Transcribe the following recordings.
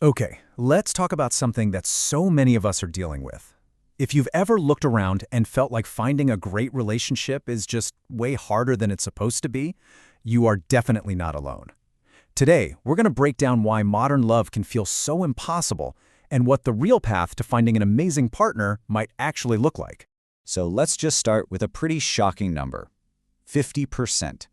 Okay, let's talk about something that so many of us are dealing with. If you've ever looked around and felt like finding a great relationship is just way harder than it's supposed to be, you are definitely not alone. Today, we're going to break down why modern love can feel so impossible and what the real path to finding an amazing partner might actually look like. So let's just start with a pretty shocking number. 50%.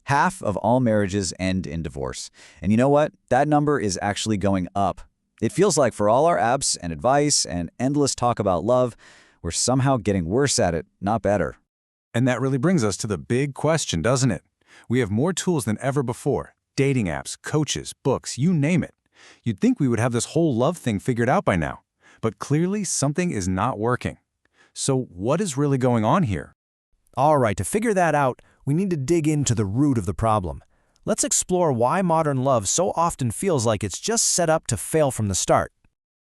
Half of all marriages end in divorce. And you know what? That number is actually going up. It feels like for all our apps and advice and endless talk about love, we're somehow getting worse at it, not better. And that really brings us to the big question, doesn't it? We have more tools than ever before. Dating apps, coaches, books, you name it. You'd think we would have this whole love thing figured out by now. But clearly something is not working. So what is really going on here? All right, to figure that out, we need to dig into the root of the problem. Let's explore why modern love so often feels like it's just set up to fail from the start.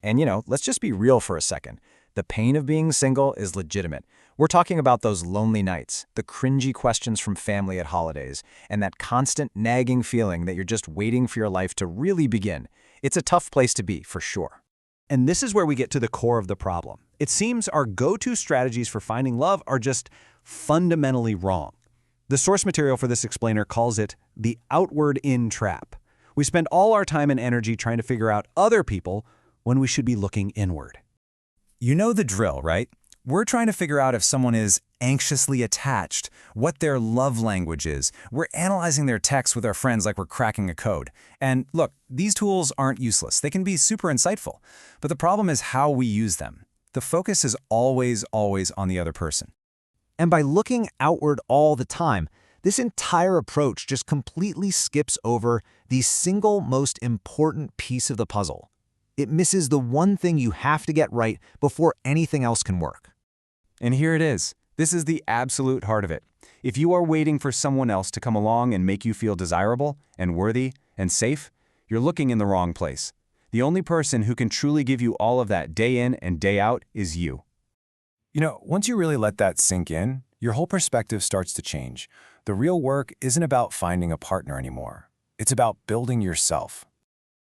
And let's just be real for a second. The pain of being single is legitimate. We're talking about those lonely nights, the cringy questions from family at holidays, and that constant nagging feeling that you're just waiting for your life to really begin. It's a tough place to be, for sure. And this is where we get to the core of the problem. It seems our go-to strategies for finding love are just fundamentally wrong. The source material for this explainer calls it the outward-in trap. We spend all our time and energy trying to figure out other people when we should be looking inward. You know the drill, right? We're trying to figure out if someone is anxiously attached, what their love language is. We're analyzing their texts with our friends like we're cracking a code. And look, these tools aren't useless. They can be super insightful. But the problem is how we use them. The focus is always on the other person. And by looking outward all the time, this entire approach just completely skips over the single most important piece of the puzzle. It misses the one thing you have to get right before anything else can work. And here it is. This is the absolute heart of it. If you are waiting for someone else to come along and make you feel desirable and worthy and safe, you're looking in the wrong place. The only person who can truly give you all of that day in and day out is you. Once you really let that sink in, your whole perspective starts to change. The real work isn't about finding a partner anymore. It's about building yourself.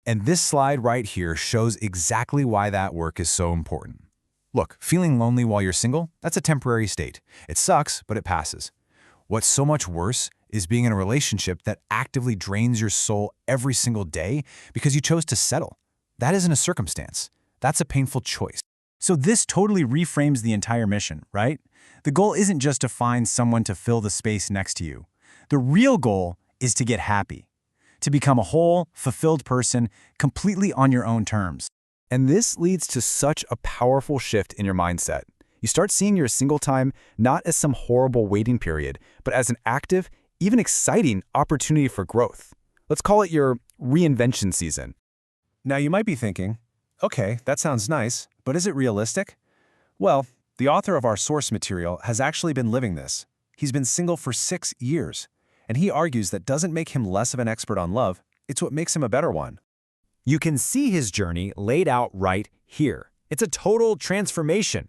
And this slide right here shows exactly why that work is so important. Look, feeling lonely while you're single, that's a temporary state. It sucks, but it passes. What's so much worse is being in a relationship that actively drains your soul every single day because you chose to settle. That isn't a circumstance. That's a painful choice. So this totally reframes the entire mission, right? The goal isn't just to find someone to fill the space next to you. The real goal is to get happy, to become a whole, fulfilled person completely on your own terms. And this leads to such a powerful shift in your mindset. You start seeing your single time not as some horrible waiting period, but as an active, even exciting opportunity for growth. Let's call it your reinvention season. Now you might be thinking, okay, that sounds nice, but is it realistic? Well, the author of our source material has actually been living this. He's been single for 6 years, and he argues that doesn't make him less of an expert on love, it's what makes him a better one. You can see his journey laid out right here. It's a total transformation,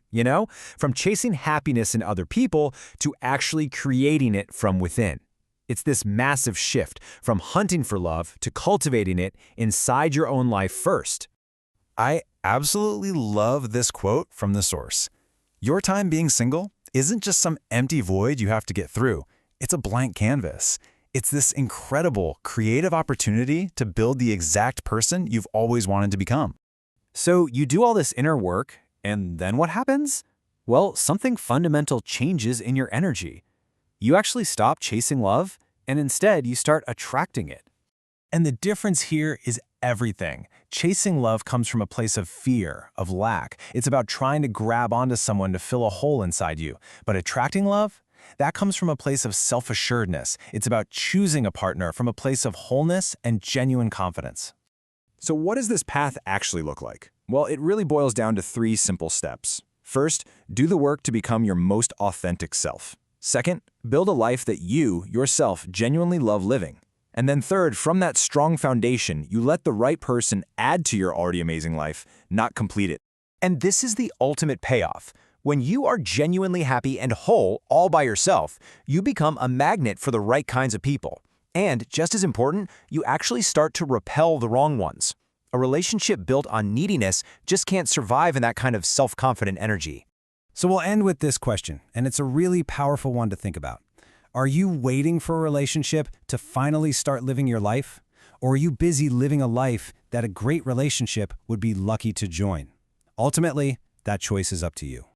from chasing happiness in other people to actually creating it from within. It's this massive shift from hunting for love to cultivating it inside your own life first. I absolutely love this quote from the source. Your time being single isn't just some empty void you have to get through. It's a blank canvas. It's this incredible, creative opportunity to build the exact person you've always wanted to become. So you do all this inner work, and then what happens? Well, something fundamental changes in your energy. You actually stop chasing love, and instead you start attracting it. And the difference here is everything. Chasing love comes from a place of fear, of lack. It's about trying to grab onto someone to fill a hole inside you. But attracting love? That comes from a place of self-assuredness. It's about choosing a partner from a place of wholeness and genuine confidence. So what does this path actually look like? Well, it really boils down to 3 simple steps. First, do the work to become your most authentic self. Second, build a life that you, yourself, genuinely love living. And then third, from that strong foundation, you let the right person add to your already amazing life, not complete it. And this is the ultimate payoff. When you are genuinely happy and whole all by yourself, you become a magnet for the right kinds of people. And just as important, you actually start to repel the wrong ones. A relationship built on neediness just can't survive in that kind of self-confident energy. So we'll end with this question, and it's a really powerful one to think about. Are you waiting for a relationship to finally start living your life? Or are you busy living a life that a great relationship would be lucky to join? Ultimately, that choice is up to you.